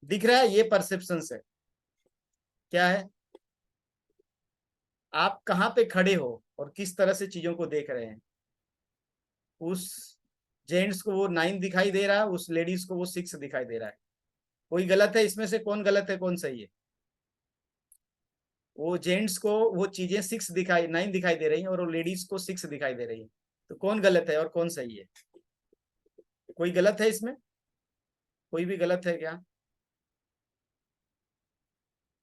दिख रहा है, ये परसेप्शन है। क्या है? आप कहाँ पे खड़े हो और किस तरह से चीजों को देख रहे हैं। उस जेंट्स को वो 9 दिखाई दे रहा है, उस लेडीज को वो 6 दिखाई दे रहा है। कोई गलत है इसमें से? कौन गलत है कौन सही है? वो जेंट्स को वो चीजें 9 दिखाई दे रही हैं और वो लेडीज को 6 दिखाई दे रही है। तो कौन गलत है और कौन सही है? कोई गलत है इसमें? कोई भी गलत है क्या?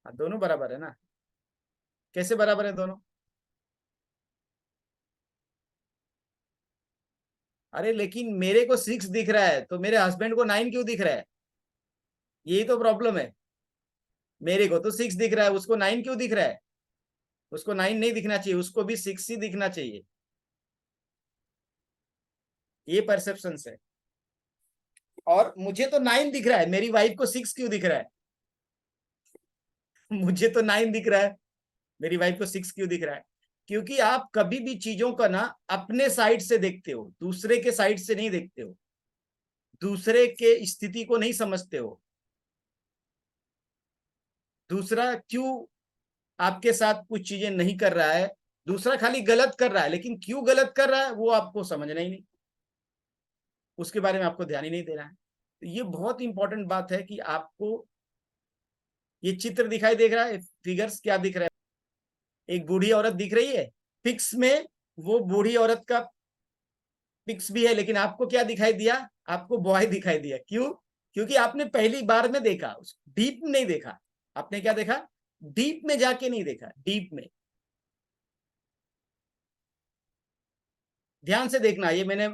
हाँ, दोनों बराबर है ना। कैसे बराबर है दोनों? अरे लेकिन मेरे को 6 दिख रहा है तो मेरे हस्बैंड को 9 क्यों दिख रहा है? यही तो प्रॉब्लम है। मेरे को तो 6 दिख रहा है, उसको 9 क्यों दिख रहा है? उसको 9 नहीं दिखना चाहिए, उसको भी 6 ही दिखना चाहिए। ये परसेप्शन है। और मुझे तो 9 दिख रहा है, मेरी वाइफ को 6 क्यों दिख रहा है? मुझे तो 9 दिख रहा है, मेरी वाइफ को 6 क्यों दिख रहा है? क्योंकि आप कभी भी चीजों का ना अपने साइड से देखते हो, दूसरे के साइड से नहीं देखते हो। दूसरे के स्थिति को नहीं समझते हो। दूसरा क्यों आपके साथ कुछ चीजें नहीं कर रहा है। दूसरा खाली गलत कर रहा है, लेकिन क्यों गलत कर रहा है वो आपको समझना ही नहीं। उसके बारे में आपको ध्यान ही नहीं देना है। तो ये बहुत इंपॉर्टेंट बात है कि आपको ये चित्र दिखाई दे रहा है, फिगर्स क्या दिख रहा है? एक बूढ़ी औरत दिख रही है पिक्स में। वो बूढ़ी औरत का पिक्स भी है, लेकिन आपको क्या दिखाई दिया? आपको बॉय दिखाई दिया। क्यों? क्योंकि आपने पहली बार में देखा, डीप में नहीं देखा। आपने क्या देखा? डीप में जाके नहीं देखा, डीप में। ध्यान से देखना, ये मैंने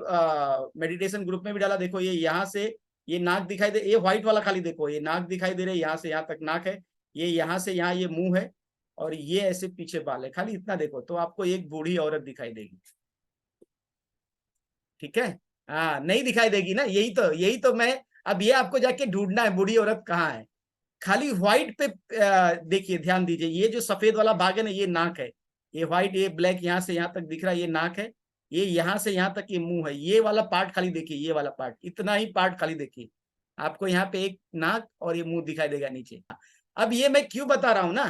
मेडिटेशन ग्रुप में भी डाला। देखो ये यहाँ से ये नाक दिखाई दे, ये व्हाइट वाला खाली देखो, ये नाक दिखाई दे रही है, यहाँ से यहाँ तक नाक है। ये यहाँ से यहाँ ये मुंह है, और ये ऐसे पीछे बाल है। खाली इतना देखो तो आपको एक बूढ़ी औरत दिखाई देगी। ठीक है। हाँ, नहीं दिखाई देगी ना, यही तो मैं। अब ये आपको जाके ढूंढना है बूढ़ी औरत कहाँ है। खाली व्हाइट पे देखिए, ध्यान दीजिए, ये जो सफेद वाला भाग है ना, ये नाक है। ये व्हाइट, ये ब्लैक यहाँ से यहाँ तक दिख रहा है, ये नाक है। ये यहाँ से यहाँ तक ये मुंह है। ये वाला पार्ट खाली देखिए, ये वाला पार्ट, इतना ही पार्ट खाली देखिए। आपको यहाँ पे एक नाक और ये मुंह दिखाई देगा नीचे। अब ये मैं क्यों बता रहा हूं ना,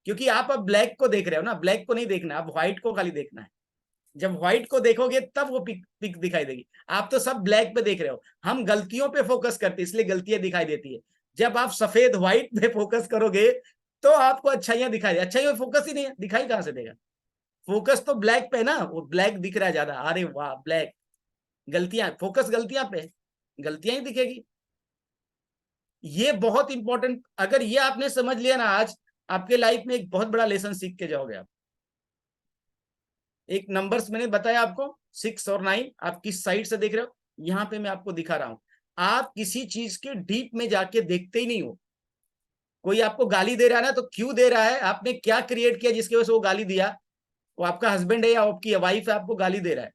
क्योंकि आप अब ब्लैक को देख रहे हो ना, ब्लैक को नहीं देखना, अब व्हाइट को खाली देखना है। जब व्हाइट को देखोगे तब वो पिक पिक दिखाई देगी। आप तो सब ब्लैक पे देख रहे हो, हम गलतियों पे फोकस करते इसलिए गलतियां दिखाई देती है। जब आप सफेद व्हाइट पे फोकस करोगे तो आपको अच्छाइयां दिखाई दे। अच्छाइयों पे फोकस ही नहीं है, दिखाई कहां से देगा? फोकस तो ब्लैक पे ना, वो ब्लैक दिख रहा है ज्यादा। अरे वाह, ब्लैक। गलतियां, फोकस गलतियां पे, गलतियां ही दिखेगी। ये बहुत इंपॉर्टेंट, अगर ये आपने समझ लिया ना आज, आपके लाइफ में एक बहुत बड़ा लेसन सीख के जाओगे आप। एक नंबर्स मैंने बताया आपको, 6 और 9, आप किस साइड से देख रहे हो। यहां पे मैं आपको दिखा रहा हूं। आप किसी चीज के डीप में जाके देखते ही नहीं हो। कोई आपको गाली दे रहा है ना, तो क्यों दे रहा है, आपने क्या क्रिएट किया जिसकी वजह से वो गाली दिया? वो आपका हस्बैंड है या आपकी वाइफ है, आपको गाली दे रहा है।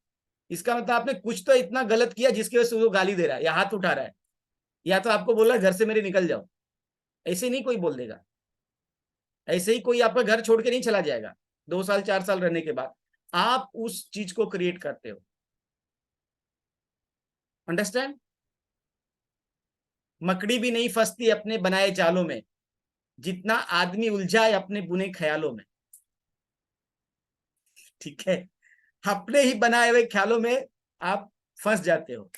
इसका मतलब आपने कुछ तो इतना गलत किया जिसकी वजह से वो गाली दे रहा है या हाथ उठा रहा है, या तो आपको बोल रहा है घर से मेरे निकल जाओ। ऐसे नहीं कोई बोल देगा। ऐसे ही कोई आपका घर छोड़ के नहीं चला जाएगा 2 साल 4 साल रहने के बाद। आप उस चीज को क्रिएट करते हो। अंडरस्टैंड? मकड़ी भी नहीं फंसती अपने बनाए जालों में, जितना आदमी उलझा है अपने बुने ख्यालों में। ठीक है। अपने ही बनाए हुए ख्यालों में आप फंस जाते हो।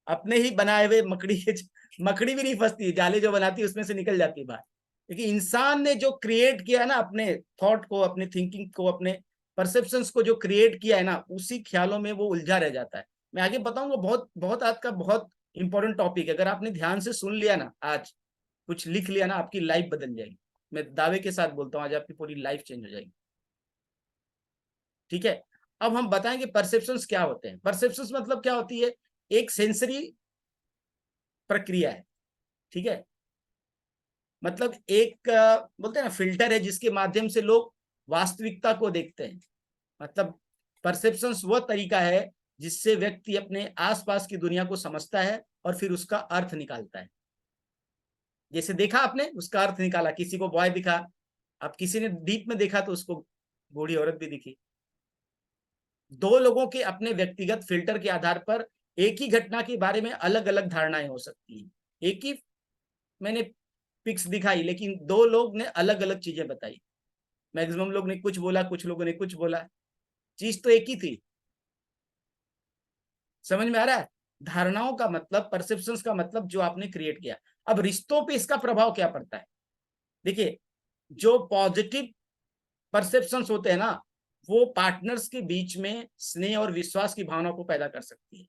अपने ही बनाए हुए मकड़ी के, मकड़ी भी नहीं फंसती है, जाले जो बनाती है उसमें से निकल जाती है बाहर। क्योंकि इंसान ने जो क्रिएट किया है ना, अपने थॉट को, अपने थिंकिंग को, अपने परसेप्शंस को जो क्रिएट किया है ना, उसी ख्यालों में वो उलझा रह जाता है। मैं आगे बताऊंगा, बहुत बहुत आज का बहुत इंपॉर्टेंट टॉपिक है। अगर आपने ध्यान से सुन लिया ना आज, कुछ लिख लिया ना, आपकी लाइफ बदल जाएगी। मैं दावे के साथ बोलता हूँ, आज आपकी पूरी लाइफ चेंज हो जाएगी। ठीक है। अब हम बताएंगे परसेप्शंस क्या होते हैं। परसेप्शंस मतलब क्या होती है? एक सेंसरी प्रक्रिया है। ठीक है। मतलब एक बोलते हैं ना, फिल्टर है जिसके माध्यम से लोग वास्तविकता को देखते हैं। मतलब परसेप्शंस वह तरीका है जिससे व्यक्ति अपने आसपास की दुनिया को समझता है और फिर उसका अर्थ निकालता है। जैसे देखा आपने, उसका अर्थ निकाला, किसी को बॉय दिखा, अब किसी ने डीप में देखा तो उसको बूढ़ी औरत भी दिखी। दो लोगों के अपने व्यक्तिगत फिल्टर के आधार पर एक ही घटना के बारे में अलग अलग धारणाएं हो सकती हैं। एक ही, मैंने पिक्स दिखाई, लेकिन दो लोग ने अलग अलग चीजें बताई। मैक्सिमम लोग ने कुछ बोला, कुछ लोगों ने कुछ बोला, चीज तो एक ही थी। समझ में आ रहा है? धारणाओं का मतलब, परसेप्शंस का मतलब जो आपने क्रिएट किया। अब रिश्तों पे इसका प्रभाव क्या पड़ता है? देखिए, जो पॉजिटिव परसेप्शंस होते हैं ना, वो पार्टनर्स के बीच में स्नेह और विश्वास की भावना को पैदा कर सकती है,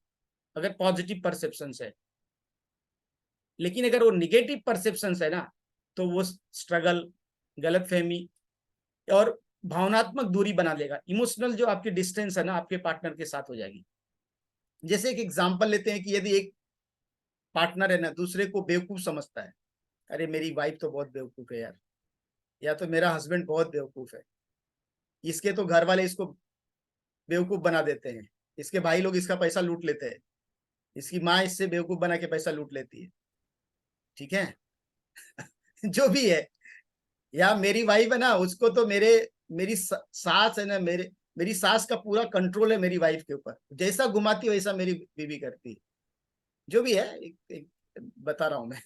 अगर पॉजिटिव परसेप्शंस है। लेकिन अगर वो निगेटिव परसेप्शंस है ना, तो वो स्ट्रगल, गलतफहमी और भावनात्मक दूरी बना लेगा। इमोशनल जो आपकी डिस्टेंस है ना, आपके पार्टनर के साथ हो जाएगी। जैसे एक एग्जांपल लेते हैं कि यदि एक पार्टनर है ना, दूसरे को बेवकूफ समझता है, अरे मेरी वाइफ तो बहुत बेवकूफ है यार, या तो मेरा हस्बैंड बहुत बेवकूफ है, इसके तो घर वाले इसको बेवकूफ बना देते हैं, इसके भाई लोग इसका पैसा लूट लेते हैं, इसकी माँ इससे बेवकूफ बना के पैसा लूट लेती है, ठीक है। जो भी है, या मेरी वाइफ है ना, उसको तो मेरी सास है ना, मेरी सास का पूरा कंट्रोल है मेरी वाइफ के ऊपर, जैसा घुमाती वैसा मेरी बीवी करती है। जो भी है, एक बता रहा हूं मैं,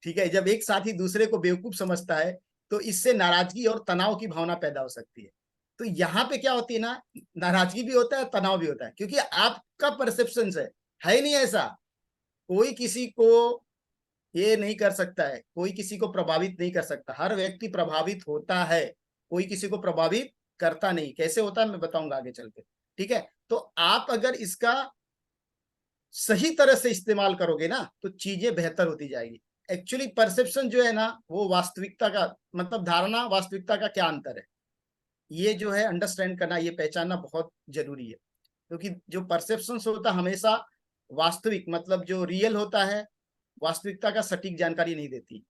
ठीक है। जब एक साथी दूसरे को बेवकूफ समझता है, तो इससे नाराजगी और तनाव की भावना पैदा हो सकती है। तो यहाँ पे क्या होती है ना, नाराजगी भी होता है, तनाव भी होता है, क्योंकि आपका परसेप्शन है नहीं ऐसा। कोई किसी को ये नहीं कर सकता है, कोई किसी को प्रभावित नहीं कर सकता, हर व्यक्ति प्रभावित होता है, कोई किसी को प्रभावित करता नहीं। कैसे होता है मैं बताऊंगा आगे चल के, ठीक है। तो आप अगर इसका सही तरह से इस्तेमाल करोगे ना, तो चीजें बेहतर होती जाएगी। एक्चुअली परसेप्शन जो है ना, वो वास्तविकता का मतलब, धारणा वास्तविकता का क्या अंतर है, ये जो है अंडरस्टैंड करना, ये पहचानना बहुत जरूरी है। क्योंकि जो परसेप्शन होता है हमेशा वास्तविक मतलब जो रियल होता है, वास्तविकता का सटीक जानकारी नहीं देती।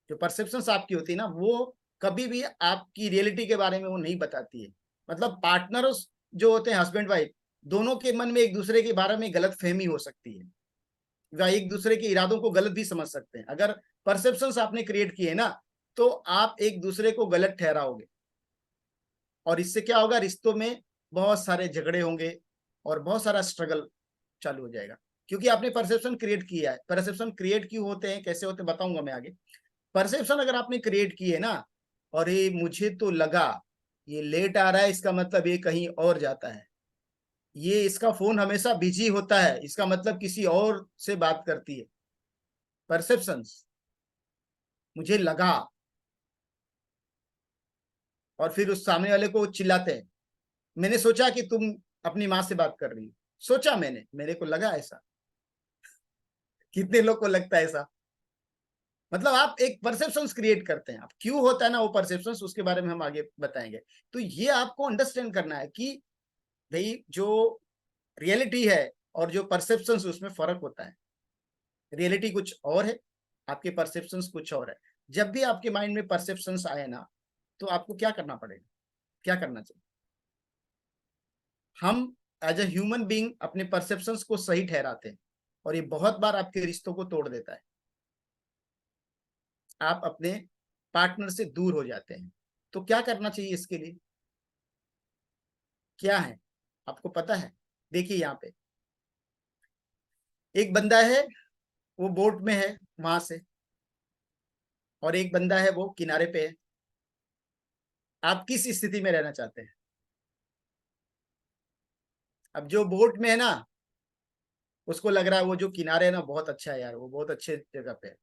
जो परसेप्शन आपकी होती है ना, वो कभी भी आपकी रियलिटी के बारे में वो नहीं बताती है। मतलब पार्टनर जो होते हैं, हस्बैंड वाइफ, दोनों के मन में एक दूसरे के बारे में गलत फहमी हो सकती है, या एक दूसरे के इरादों को गलत भी समझ सकते हैं। अगर परसेप्शंस आपने क्रिएट किए ना, तो आप एक दूसरे को गलत ठहराओगे, और इससे क्या होगा, रिश्तों में बहुत सारे झगड़े होंगे और बहुत सारा स्ट्रगल चालू हो जाएगा, क्योंकि आपने परसेप्शन क्रिएट किया है। परसेप्शन क्रिएट क्यों होते हैं, कैसे होते हैं, बताऊंगा मैं आगे। परसेप्शन अगर आपने क्रिएट किए ना, और ये मुझे तो लगा ये लेट आ रहा है, इसका मतलब ये कहीं और जाता है, ये इसका फोन हमेशा बिजी होता है, इसका मतलब किसी और से बात करती है। परसेप्शंस, मुझे लगा, और फिर उस सामने वाले को चिल्लाते हैं, मैंने सोचा कि तुम अपनी माँ से बात कर रही हो, सोचा मैंने, मेरे को लगा ऐसा। कितने लोग को लगता है ऐसा? मतलब आप एक परसेप्शंस क्रिएट करते हैं। अब क्यों होता है ना वो परसेप्शंस, उसके बारे में हम आगे बताएंगे। तो ये आपको अंडरस्टैंड करना है कि भाई जो रियलिटी है और जो परसेप्शंस, उसमें फर्क होता है। रियलिटी कुछ और है, आपके परसेप्शंस कुछ और है। जब भी आपके माइंड में परसेप्शंस आए ना, तो आपको क्या करना पड़ेगा, क्या करना चाहिए? हम एज ए ह्यूमन बीइंग अपने परसेप्शंस को सही ठहराते हैं, और ये बहुत बार आपके रिश्तों को तोड़ देता है। आप अपने पार्टनर से दूर हो जाते हैं। तो क्या करना चाहिए इसके लिए, क्या है आपको पता है? देखिए यहाँ पे एक बंदा है, वो बोट में है वहां से, और एक बंदा है वो किनारे पे है। आप किस स्थिति में रहना चाहते हैं? अब जो बोट में है ना, उसको लग रहा है वो जो किनारे है ना बहुत अच्छा है यार, वो बहुत अच्छे जगह पे है।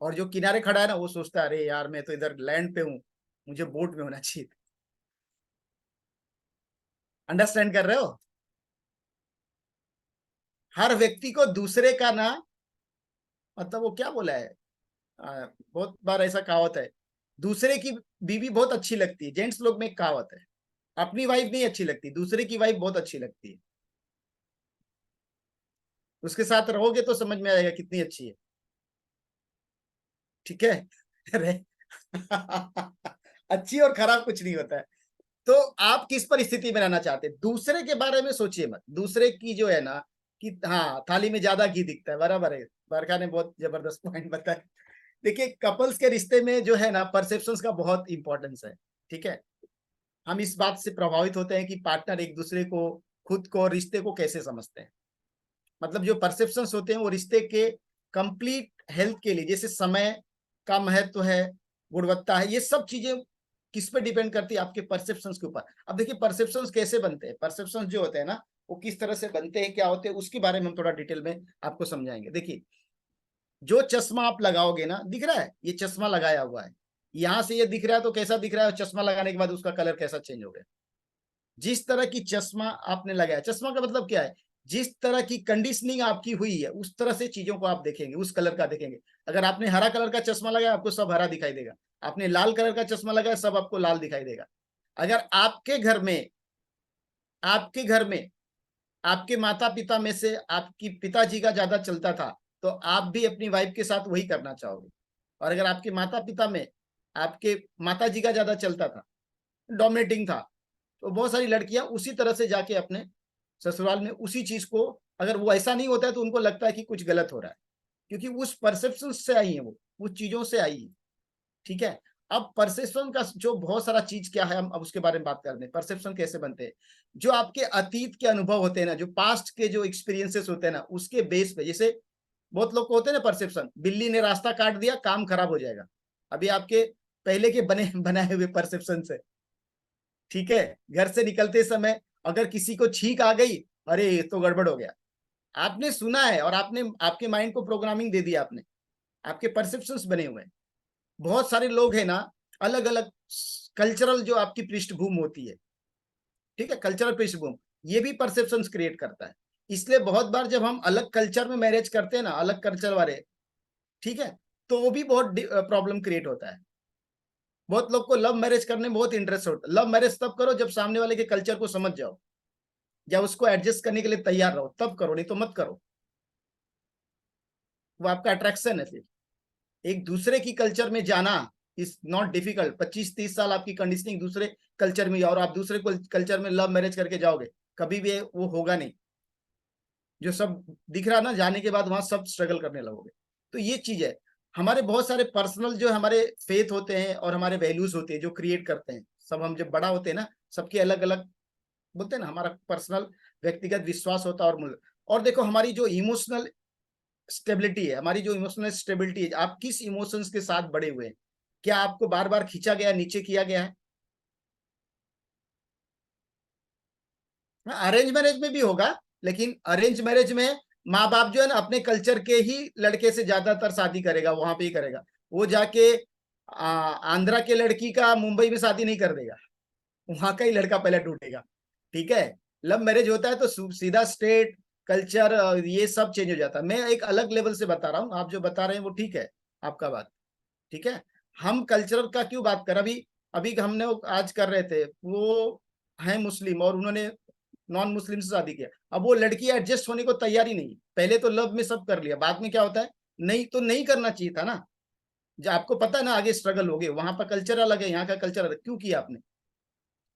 और जो किनारे खड़ा है ना, वो सोचता है अरे यार मैं तो इधर लैंड पे हूँ, मुझे बोट में होना चाहिए। अंडरस्टैंड कर रहे हो? हर व्यक्ति को दूसरे का ना, मतलब वो क्या बोला है, बहुत बार ऐसा कहावत है, दूसरे की बीवी बहुत अच्छी लगती है। जेंट्स लोग में एक कहावत है, अपनी वाइफ नहीं अच्छी लगती, दूसरे की वाइफ बहुत अच्छी लगती है। उसके साथ रहोगे तो समझ में आएगा कितनी अच्छी है, ठीक है। अरे अच्छी और खराब कुछ नहीं होता है। तो आप किस परिस्थिति में रहना चाहते हैं? दूसरे के बारे में सोचिए मत, दूसरे की जो है ना, कि हाँ थाली में ज्यादा घी दिखता है, बराबर है। बरखा ने बहुत जबरदस्त पॉइंट बताया। देखिए कपल्स के रिश्ते में जो है ना, परसेप्शंस का बहुत इंपॉर्टेंस है, ठीक है। हम इस बात से प्रभावित होते हैं कि पार्टनर एक दूसरे को, खुद को और रिश्ते को कैसे समझते हैं। मतलब जो परसेप्शंस होते हैं वो रिश्ते के कंप्लीट हेल्थ के लिए, जैसे समय का महत्व है, गुणवत्ता है, ये सब चीजें किस पे डिपेंड करती है? आपके परसेप्शंस के ऊपर। अब देखिए परसेप्शंस कैसे बनते हैं, परसेप्शंस जो होते हैं ना वो किस तरह से बनते हैं, क्या होते हैं, उसके बारे में हम थोड़ा डिटेल में आपको समझाएंगे। देखिए जो चश्मा आप लगाओगे ना, दिख रहा है ये चश्मा लगाया हुआ है, यहां से ये दिख रहा है तो कैसा दिख रहा है, और चश्मा लगाने के बाद उसका कलर कैसा चेंज हो गया। जिस तरह की चश्मा आपने लगाया, चश्मा का मतलब क्या है, जिस तरह की कंडीशनिंग आपकी हुई है उस तरह से चीजों को आप देखेंगे, उस कलर का देखेंगे। अगर आपने हरा कलर का चश्मा लगाया आपको सब हरा दिखाई देगा, आपने लाल कलर का चश्मा लगाया सब आपको लाल दिखाई देगा। अगर आपके घर में आपके माता पिता में से आपकी पिताजी का ज्यादा चलता था तो आप भी अपनी वाइफ के साथ वही करना चाहोगे। और अगर आपके माता पिता में आपके माता जी का ज्यादा चलता था, डोमिनेटिंग था, तो बहुत सारी लड़कियां उसी तरह से जाके अपने ससुराल में उसी चीज को, अगर वो ऐसा नहीं होता है तो उनको लगता है कि कुछ गलत हो रहा है, क्योंकि उस परसेप्शन से आई है, वो उस चीजों से आई है। ठीक है। अब परसेप्शन का जो बहुत सारा चीज क्या है, हम अब उसके बारे में बात करते हैं। परसेप्शन कैसे बनते हैं? जो आपके अतीत के अनुभव होते हैं ना, जो पास्ट के जो एक्सपीरियंसेस होते हैं ना, उसके बेस पे, जैसे बहुत लोग को होते हैं ना परसेप्शन, बिल्ली ने रास्ता काट दिया काम खराब हो जाएगा, अभी आपके पहले के बने बनाए हुए परसेप्शन से। ठीक है। घर से निकलते समय अगर किसी को छींक आ गई, अरे ये तो गड़बड़ हो गया, आपने सुना है और आपने आपके माइंड को प्रोग्रामिंग दे दिया आपने, आपके परसेप्शंस बने हुए हैं। बहुत सारे लोग हैं ना, अलग अलग कल्चरल जो आपकी पृष्ठभूमि होती है, ठीक है, कल्चरल पृष्ठभूमि, ये भी परसेप्शंस क्रिएट करता है। इसलिए बहुत बार जब हम अलग कल्चर में मैरिज करते हैं ना, अलग कल्चर वाले, ठीक है, तो वो भी बहुत प्रॉब्लम क्रिएट होता है। बहुत लोग को लव मैरिज करने में बहुत इंटरेस्ट होता है। लव मैरिज तब करो जब सामने वाले के कल्चर को समझ जाओ, या उसको एडजस्ट करने के लिए तैयार रहो, तब करो, नहीं तो मत करो। वो आपका अट्रैक्शन है। फिर एक दूसरे की कल्चर में जाना इज नॉट डिफिकल्ट। 25-30 साल आपकी कंडीशनिंग दूसरे कल्चर में, और आप दूसरे कल्चर में लव मैरिज करके जाओगे, कभी भी वो होगा नहीं। जो सब दिख रहा ना, जाने के बाद वहां सब स्ट्रगल करने लगोगे। तो ये चीज है। हमारे बहुत सारे पर्सनल जो हमारे फेथ होते हैं और हमारे वैल्यूज होते हैं जो क्रिएट करते हैं सब, हम जब बड़ा होते हैं ना, सबके अलग अलग बोलते हैं ना, हमारा पर्सनल व्यक्तिगत विश्वास होता है और मूल्य। और देखो हमारी जो इमोशनल स्टेबिलिटी है, हमारी जो इमोशनल स्टेबिलिटी है, आप किस इमोशंस के साथ बड़े हुए हैं, क्या आपको बार बार खींचा गया, नीचे किया गया है? अरेंज मैरिज में भी होगा, लेकिन अरेंज मैरिज में माँ बाप जो है ना अपने कल्चर के ही लड़के से ज्यादातर शादी करेगा, वहां पे ही करेगा। वो जाके आंध्रा के लड़की का मुंबई में शादी नहीं कर देगा, वहां का ही लड़का पहले ढूंढेगा। ठीक है। लव मैरिज होता है तो सीधा स्टेट कल्चर ये सब चेंज हो जाता है। मैं एक अलग लेवल से बता रहा हूँ, आप जो बता रहे हैं वो ठीक है, आपका बात ठीक है। हम कल्चरल का क्यों बात कर, अभी अभी हमने आज कर रहे थे, वो है मुस्लिम और उन्होंने नॉन मुस्लिम से शादी किया। अब वो लड़की एडजस्ट होने को तैयार ही नहीं, पहले तो लव में सब कर लिया, बाद में क्या होता है, नहीं तो नहीं करना चाहिए था ना। जब आपको पता है ना आगे स्ट्रगल हो गए, वहां पर कल्चर अलग है, यहाँ का कल्चर अलग, क्यों किया आपने?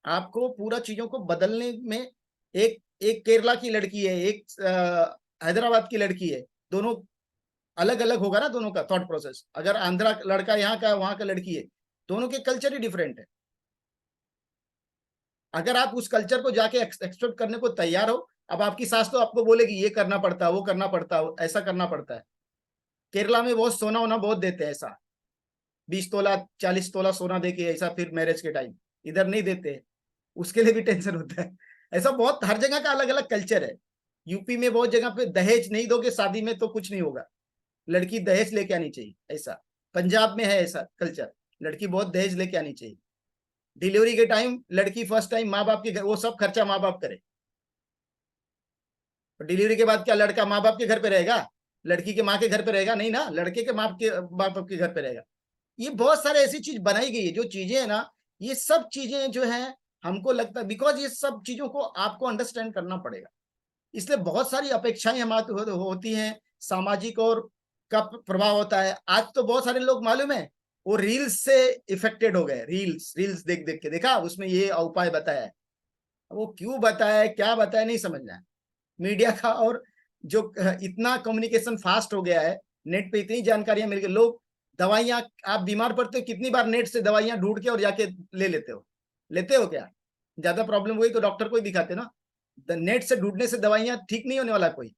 आपको पूरा चीजों को बदलने में, एक एक केरला की लड़की है, एक हैदराबाद की लड़की है, दोनों अलग अलग होगा ना दोनों का थॉट प्रोसेस। अगर आंध्रा लड़का यहाँ का, वहां का लड़की है, दोनों के कल्चर ही डिफरेंट है। अगर आप उस कल्चर को जाके एक्सपेक्ट करने को तैयार हो, अब आपकी सास तो आपको बोलेगी ये करना पड़ता है, वो करना पड़ता है, ऐसा करना पड़ता है। केरला में बहुत सोना वोना बहुत देते हैं, ऐसा 20 तोला 40 तोला सोना देके ऐसा, फिर मैरिज के टाइम। इधर नहीं देते, उसके लिए भी टेंशन होता है। ऐसा बहुत हर जगह का अलग अलग कल्चर है। यूपी में बहुत जगह पे दहेज नहीं दोगे शादी में तो कुछ नहीं होगा, लड़की दहेज लेके आनी चाहिए, ऐसा। पंजाब में है ऐसा कल्चर, लड़की बहुत दहेज लेके आनी चाहिए। डिलीवरी के टाइम लड़की फर्स्ट टाइम माँ बाप के घर, वो सब खर्चा माँ बाप करे। तो डिलीवरी के बाद क्या लड़का माँ बाप के घर पे रहेगा, लड़की के माँ के घर पे रहेगा? नहीं ना, लड़के के माँ बाप के घर पे रहेगा। ये बहुत सारे ऐसी चीज बनाई गई है, जो चीजें है ना, ये सब चीजें जो है, हमको लगता है बिकॉज ये सब चीजों को आपको अंडरस्टैंड करना पड़ेगा। इसलिए बहुत सारी अपेक्षाएं हमारी होती हैं, सामाजिक और का प्रभाव होता है। आज तो बहुत सारे लोग मालूम है वो रील्स से इफेक्टेड हो गए, रील्स रील्स देख देख के, देखा उसमें ये उपाय बताया है, वो क्यों बताया है क्या बताया नहीं समझना है। मीडिया का और जो इतना कम्युनिकेशन फास्ट हो गया है, नेट पे इतनी जानकारियां मिल गई, लोग दवाइयां, आप बीमार पड़ते हो कितनी बार नेट से दवाइयां ढूंढ के और जाके ले लेते हो क्या? ज्यादा प्रॉब्लम हुई तो डॉक्टर को ही दिखाते ना, नेट से ढूंढने से दवाइयां ठीक नहीं होने वाला कोई।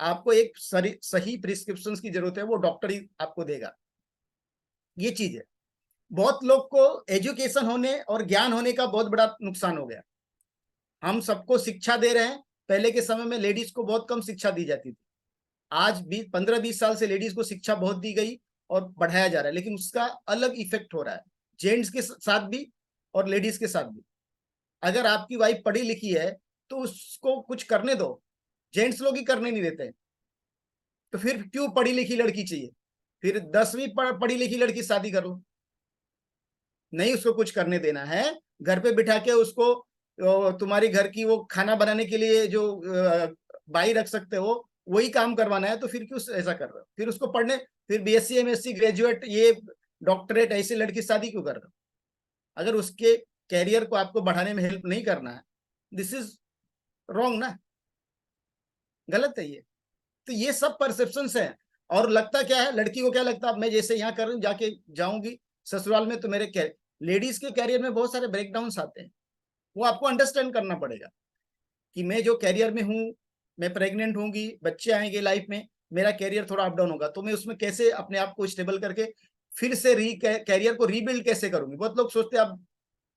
आपको एक सही प्रिस्क्रिप्शन की जरूरत है, वो डॉक्टर ही आपको देगा। ये चीज है। बहुत लोग को एजुकेशन होने और ज्ञान होने का बहुत बड़ा नुकसान हो गया। हम सबको शिक्षा दे रहे हैं। पहले के समय में लेडीज को बहुत कम शिक्षा दी जाती थी। आज 15-20 साल से लेडीज को शिक्षा बहुत दी गई और बढ़ाया जा रहा है, लेकिन उसका अलग इफेक्ट हो रहा है जेंट्स के साथ भी और लेडीज के साथ भी। अगर आपकी वाइफ पढ़ी लिखी है तो उसको कुछ करने दो, जेंट्स लोग ही करने नहीं देते। तो फिर क्यों पढ़ी लिखी लड़की चाहिए? फिर 10वीं पढ़ी लिखी लड़की शादी कर लो। नहीं उसको कुछ करने देना है, घर पे बिठा के उसको तुम्हारी घर की वो खाना बनाने के लिए जो बाई रख सकते हो वही काम करवाना है, तो फिर क्यों ऐसा कर रहे हो? फिर उसको पढ़ने, फिर बीएससी एमएससी ग्रेजुएट ये डॉक्टरेट ऐसी लड़की शादी क्यों कर रहे हो? अगर उसके कैरियर को आपको बढ़ाने में हेल्प नहीं करना है, दिस इज रॉन्ग ना, गलत है ये। तो ये सब परसेप्शंस है। और लगता क्या है, लड़की को क्या लगता है, मैं जैसे यहाँ कर रही हूँ जाके जाऊंगी ससुराल में तो मेरे कैरियर, लेडीज के कैरियर में बहुत सारे ब्रेकडाउन आते हैं। वो आपको अंडरस्टैंड करना पड़ेगा कि मैं जो कैरियर में हूँ, मैं प्रेग्नेंट होंगी, बच्चे आएंगे लाइफ में, मेरा कैरियर थोड़ा अप डाउन होगा, तो मैं उसमें कैसे अपने आप को स्टेबल करके फिर से कैरियर को रीबिल्ड कैसे करूंगी। बहुत लोग सोचते हैं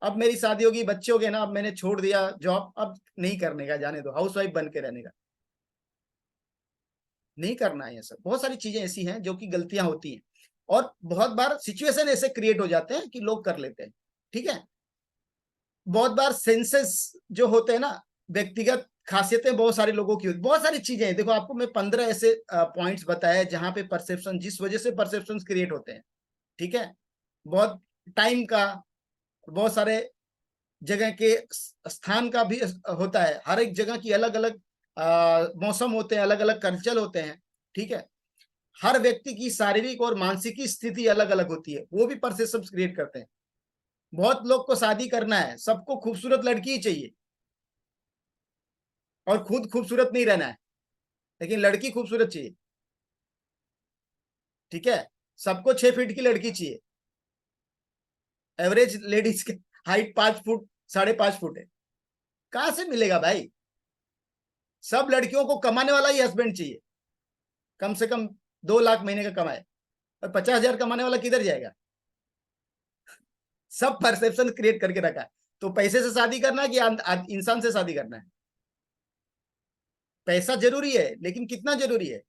अब मेरी शादी होगी, बच्चे हो गए ना, अब मैंने छोड़ दिया जॉब, अब नहीं करने का, जाने दो, हाउस वाइफ बन के रहने का। नहीं करना है ये सब। बहुत सारी चीजें ऐसी हैं जो कि गलतियां होती हैं और बहुत बार सिचुएशन ऐसे क्रिएट हो जाते हैं कि लोग कर लेते हैं। ठीक है, बहुत बार सेंसेस जो होते हैं ना, व्यक्तिगत खासियतें बहुत सारे लोगों की होती, बहुत सारी चीजें हैं। देखो आपको मैं 15 ऐसे पॉइंट्स बताए जहां पे परसेप्शन, जिस वजह से परसेप्शन क्रिएट होते हैं। ठीक है, बहुत टाइम का, बहुत सारे जगह के स्थान का भी होता है। हर एक जगह की अलग अलग मौसम होते हैं, अलग अलग कल्चर होते हैं। ठीक है, हर व्यक्ति की शारीरिक और मानसिक स्थिति अलग अलग होती है, वो भी परसेप्शन क्रिएट करते हैं। बहुत लोग को शादी करना है, सबको खूबसूरत लड़की ही चाहिए और खुद खूबसूरत नहीं रहना है, लेकिन लड़की खूबसूरत चाहिए। ठीक है, सबको 6 फीट की लड़की चाहिए, एवरेज लेडीज के हाइट 5 फुट 5.5 फुट है। कहां से मिलेगा भाई? सब लड़कियों को कमाने वाला ही हस्बैंड चाहिए, कम से कम 2 लाख महीने का कमाए, और 50,000 कमाने वाला किधर जाएगा? सब परसेप्शन क्रिएट करके रखा है। तो पैसे से शादी करना है कि इंसान से शादी करना है? पैसा जरूरी है, लेकिन कितना जरूरी है?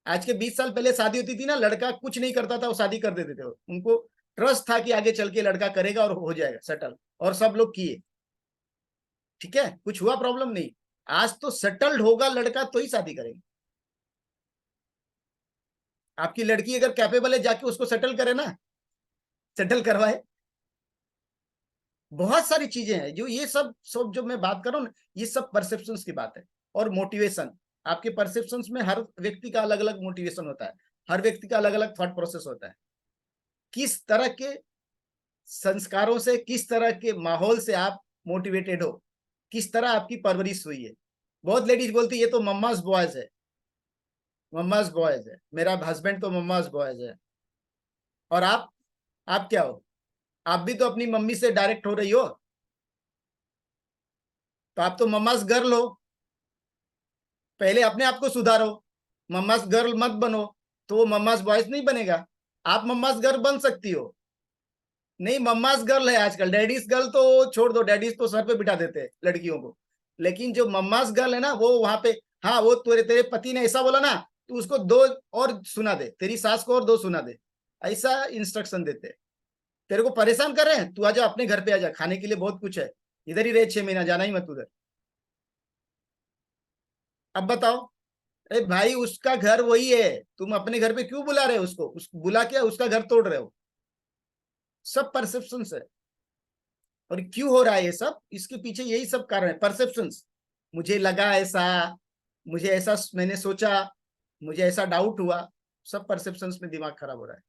आज के 20 साल पहले शादी होती थी ना, लड़का कुछ नहीं करता था, वो शादी कर देते थे। उनको ट्रस्ट था कि आगे चल के लड़का करेगा और हो जाएगा सेटल, और सब लोग किए। ठीक है, कुछ हुआ प्रॉब्लम नहीं। आज तो सेटल्ड होगा लड़का तो ही शादी करेगा। आपकी लड़की अगर कैपेबल है, जाके उसको सेटल करे ना, सेटल करवाए। बहुत सारी चीजें हैं जो ये सब सब जो मैं बात कर रहा हूँ ना, ये सब परसेप्शंस की बात है। और मोटिवेशन, आपके परसेप्शंस में हर व्यक्ति का अलग अलग मोटिवेशन होता है, हर व्यक्ति का अलग अलग थॉट प्रोसेस होता है। किस तरह के संस्कारों से, किस तरह के माहौल से आप मोटिवेटेड हो, किस तरह आपकी परवरिश हुई है। बहुत लेडीज बोलती है ये तो मम्माज बॉयज है, मम्माज बॉयज है, मेरा हस्बैंड तो मम्माज बॉयज है। और आप क्या हो? आप भी तो अपनी मम्मी से डायरेक्ट हो रही हो, तो आप तो मम्माज गर्ल हो। पहले अपने आप को सुधारो, मम्माज गर्ल मत बनो, तो वो मम्माज बॉयज नहीं बनेगा। आप मम्माज गर्ल बन सकती हो। नहीं, मम्माज गर्ल है आजकल, डैडीज गर्ल तो छोड़ दो, डैडीज तो सर पे बिठा देते हैं लड़कियों को। लेकिन जो मम्माज गर्ल है ना, वो वहां पे, हाँ वो तेरे तेरे पति ने ऐसा बोला ना, तो उसको 2 और सुना दे, तेरी सास को और 2 सुना दे, ऐसा इंस्ट्रक्शन देते हैं। तेरे को परेशान कर रहे हैं, तू आजा अपने घर पे, आजा, खाने के लिए बहुत कुछ है, इधर ही रहे 6 महीना, जाना ही मत उधर। अब बताओ, अरे भाई उसका घर वही है, तुम अपने घर पे क्यों बुला रहे हो उसको? बुला के उसका घर तोड़ रहे हो। सब परसेप्शन है। और क्यों हो रहा है ये सब? इसके पीछे यही सब कारण है, परसेप्शंस। मुझे लगा ऐसा, मुझे ऐसा मैंने सोचा, मुझे ऐसा डाउट हुआ। सब परसेप्शंस में दिमाग खराब हो रहा है।